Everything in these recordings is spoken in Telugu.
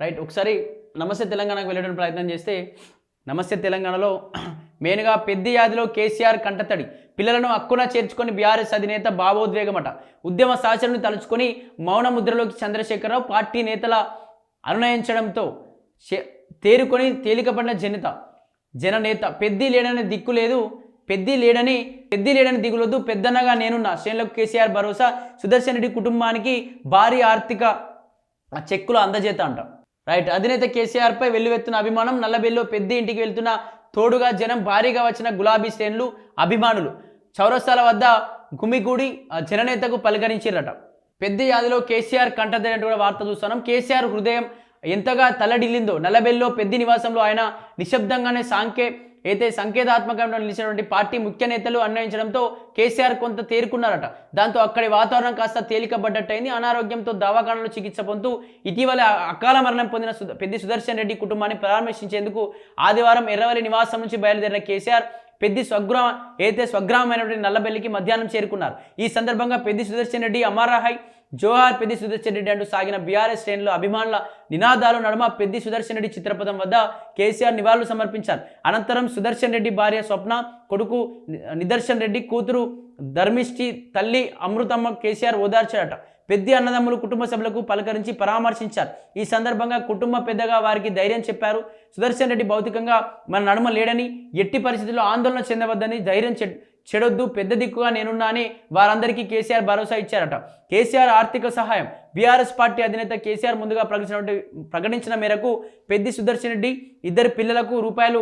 రైట్. ఒకసారి నమస్తే తెలంగాణకు వెళ్ళడానికి ప్రయత్నం చేస్తే నమస్తే తెలంగాణలో మెయిన్గా పెద్ది యాదిలో కేసీఆర్ కంటతడి, పిల్లలను హక్కున చేర్చుకొని బీఆర్ఎస్ అధినేత భావోద్వేగమట, ఉద్యమ శాసనను తలుచుకొని మౌన ముద్రలోకి చంద్రశేఖరరావు, పార్టీ నేతల అనునయించడంతో తేరుకొని తేలికపడిన జననేత, పెద్ది లేడని దిక్కు లేదు, పెద్ది లేడని దిగులొద్దు, పెద్దన్నగా నేనున్నా, శ్రేణులకు కేసీఆర్ భరోసా, సుదర్శన్ రెడ్డి కుటుంబానికి భారీ ఆర్థిక చెక్కులు అందజేత అంట. రైట్. అధినేత కేసీఆర్పై వెల్లువెత్తున్న అభిమానం, నల్లబెల్లో పెద్ద ఇంటికి వెళ్తున్న తోడుగా జనం, భారీగా వచ్చిన గులాబీ శ్రేణులు అభిమానులు చౌరస్తాల వద్ద గుమిగూడి జననేతకు పలకరించారట. పెద్ద యాదిలో కేసీఆర్ కంటదైనట్టు కూడా వార్త చూస్తున్నాం. కేసీఆర్ హృదయం ఎంతగా తల్లడిల్లిందో, నల్లబెల్లో పెద్ది నివాసంలో ఆయన నిశ్శబ్దంగానే సంకేతాత్మకంగా నిలిచినటువంటి పార్టీ ముఖ్య నేతలు అన్వయించడంతో కేసీఆర్ కొంత తేరుకున్నారట. దాంతో అక్కడి వాతావరణం కాస్త తేలికబడ్డట్టయింది. అనారోగ్యంతో దవాఖానలో చికిత్స పొందుతూ ఇటీవల అకాల మరణం పొందిన పెద్ది సుదర్శన్ రెడ్డి కుటుంబాన్ని పరామర్శించేందుకు ఆదివారం ఎర్రవల్లి నివాసం నుంచి బయలుదేరిన కేసీఆర్ పెద్ది స్వగ్రామమైనటువంటి నల్లబెల్లికి మధ్యాహ్నం చేరుకున్నారు. ఈ సందర్భంగా పెద్ది సుదర్శన్ రెడ్డి అమరహాయ్ జోహార్ పెద్ది సుదర్శన్ రెడ్డి అంటూ సాగిన బీఆర్ఎస్ శ్రేణులు అభిమానుల నినాదాలు నడుమ పెద్ది సుదర్శన్ రెడ్డి చిత్రపటం వద్ద కేసీఆర్ నివాళులు సమర్పించారు. అనంతరం సుదర్శన్ రెడ్డి భార్య స్వప్న, కొడుకు నిదర్శన్ రెడ్డి, కూతురు ధర్మిష్టి, తల్లి అమృతమ్మ కేసీఆర్ ఓదార్చారట. పెద్ది అన్నదమ్ములు కుటుంబ సభ్యులకు పలకరించి పరామర్శించారు. ఈ సందర్భంగా కుటుంబ పెద్దగా వారికి ధైర్యం చెప్పారు. సుదర్శన్ రెడ్డి భౌతికంగా మన నడుమ లేడని, ఎట్టి పరిస్థితుల్లో ఆందోళన చెందవద్దని, ధైర్యం చెడొద్దు, పెద్ద దిక్కుగా నేనున్నా అని వారందరికీ కేసీఆర్ భరోసా ఇచ్చారట. కేసీఆర్ ఆర్థిక సహాయం, బీఆర్ఎస్ పార్టీ అధినేత కేసీఆర్ ముందుగా ప్రకటించిన మేరకు పెద్ది సుదర్శన్ రెడ్డి ఇద్దరు పిల్లలకు రూపాయలు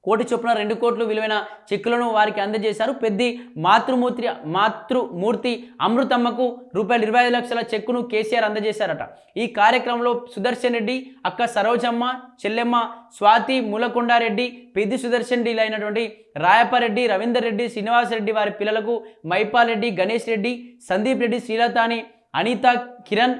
కోటి చొప్పున 2 కోట్లు విలువైన చెక్కులను వారికి అందజేశారు. పెద్ది మాతృమూర్తి అమృతమ్మకు రూపాయలు 25 లక్షల చెక్కును కేసీఆర్ అందజేశారట. ఈ కార్యక్రమంలో సుదర్శన్ రెడ్డి అక్క సరోజమ్మ, చెల్లెమ్మ స్వాతి, మూలకొండారెడ్డి, పెద్ది సుదర్శన్ రెడ్డి అయినటువంటి రాయపారెడ్డి, రవీందర్ రెడ్డి, శ్రీనివాస్ రెడ్డి వారి పిల్లలకు మైపాల్ రెడ్డి, గణేష్ రెడ్డి, సందీప్ రెడ్డి, శ్రీలతాని, అనిత, కిరణ్,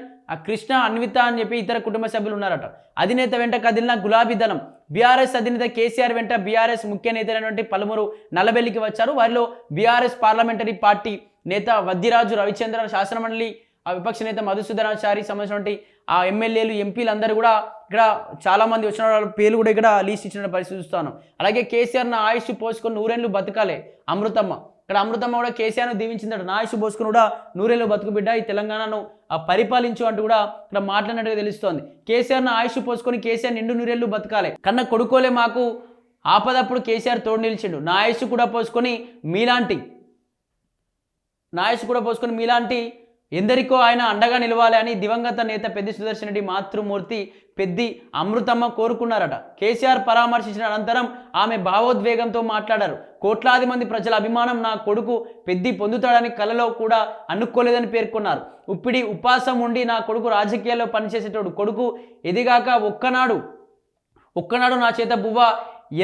కృష్ణ, అన్విత అని చెప్పి ఇతర కుటుంబ సభ్యులు ఉన్నారట. అధినేత వెంట కదిలిన గులాబీ దళం, బీఆర్ఎస్ అధినేత కేసీఆర్ వెంట బీఆర్ఎస్ ముఖ్య నేతలైనటువంటి పలువురు నల్లబెల్లికి వచ్చారు. వారిలో బీఆర్ఎస్ పార్లమెంటరీ పార్టీ నేత వద్దిరాజు రవిచంద్ర, శాసనమండలి విపక్ష నేత మధుసూదనాచారి, సంబంధించినటువంటి ఆ ఎమ్మెల్యేలు, ఎంపీలు అందరూ కూడా ఇక్కడ చాలామంది వచ్చిన వాళ్ళ పేర్లు కూడా ఇక్కడ లీస్ట్ ఇచ్చిన పరిస్థితి చూస్తాను. అలాగే కేసీఆర్ను ఆయుష్ పోసుకొని 100 ఏళ్ళు బతకాలే అమృతమ్మ, ఇక్కడ అమృతమ్మ కూడా కేసీఆర్ను దీవించిందట. నా ఆయుష్ పోసుకుని కూడా 100 ఏళ్ళు బతుకు బిడ్డ, ఈ తెలంగాణను పరిపాలించు అంటూ కూడా ఇక్కడ మాట్లాడినట్టుగా తెలుస్తోంది. కేసీఆర్ను ఆయుష్ పోసుకొని కేసీఆర్ నిండు 100 ఏళ్ళు బతకాలి, కన్న కొడుకోలే మాకు ఆపదప్పుడు కేసీఆర్ తోడు నిలిచిండు, నా ఆయుష్ కూడా పోసుకొని మీలాంటి ఎందరికో ఆయన అండగా నిలవాలి అని దివంగత నేత పెద్ది సుదర్శన్ రెడ్డి మాతృమూర్తి పెద్ది అమృతమ్మ కోరుకున్నారట. కేసీఆర్ పరామర్శించిన అనంతరం ఆమె భావోద్వేగంతో మాట్లాడారు. కోట్లాది మంది ప్రజల అభిమానం నా కొడుకు పెద్ది పొందుతాడని కలలో కూడా అనుకోలేదని పేర్కొన్నారు. ఉపాసం ఉండి నా కొడుకు రాజకీయాల్లో పనిచేసేటోడు, కొడుకు ఎదిగాక ఒక్కనాడు నా చేత బువ్వ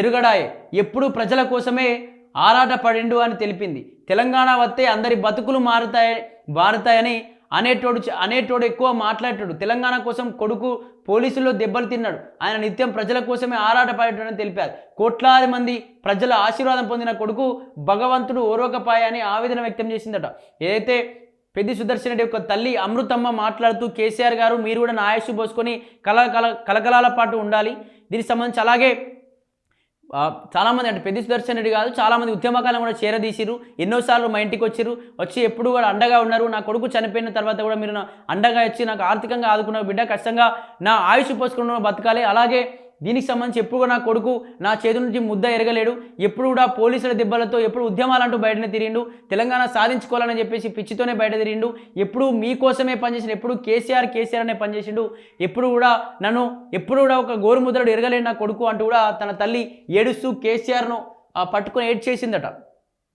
ఎరుగడాయే, ఎప్పుడు ప్రజల కోసమే ఆరాట పడిండు అని తెలిపింది. తెలంగాణ వస్తే అందరి బతుకులు మారుతాయని అనేటోడు ఎక్కువ మాట్లాడేటాడు. తెలంగాణ కోసం కొడుకు పోలీసుల్లో దెబ్బలు తిన్నాడు, ఆయన నిత్యం ప్రజల కోసమే ఆరాట పడేటాడని తెలిపారు. కోట్లాది మంది ప్రజల ఆశీర్వాదం పొందిన కొడుకు భగవంతుడు ఓర్వకపాయ అని ఆవేదన వ్యక్తం చేసిందట. ఏదైతే పెద్ది సుదర్శన్ రెడ్డి యొక్క తల్లి అమృతమ్మ మాట్లాడుతూ, కేసీఆర్ గారు మీరు కూడా నా ఆయుష్ పోసుకొని కలకలాల పాటు ఉండాలి. దీనికి సంబంధించి అలాగే చాలామంది, అంటే పెద్ది సుదర్శన్ రెడ్డి కాదు, చాలామంది ఉద్యమకాలం కూడా చేరదీసిరు, ఎన్నోసార్లు మా ఇంటికి వచ్చి ఎప్పుడు కూడా అండగా ఉన్నారు. నా కొడుకు చనిపోయిన తర్వాత కూడా మీరు నా అండగా వచ్చి నాకు ఆర్థికంగా ఆదుకున్న బిడ్డ, ఖచ్చితంగా నా ఆయుష్ పోసుకున్న బతకాలి. అలాగే దీనికి సంబంధించి ఎప్పుడు కూడా నా కొడుకు నా చేతి నుంచి ముద్ద ఎరగలేడు, ఎప్పుడు కూడా పోలీసుల దెబ్బలతో ఎప్పుడు ఉద్యమాలంటూ బయటనే తిరిగిండు, తెలంగాణ సాధించుకోవాలని చెప్పేసి పిచ్చితోనే బయట తిరిగిండు, ఎప్పుడు మీకోసమే పనిచేసిండు, ఎప్పుడు కేసీఆర్ అనే పనిచేసిండు, ఎప్పుడు కూడా ఒక గోరుముద్రడు ఎరగలేడు నా కొడుకు అంటూ కూడా తన తల్లి ఏడుస్తూ కేసీఆర్ను పట్టుకొని ఏడ్చేసిందట.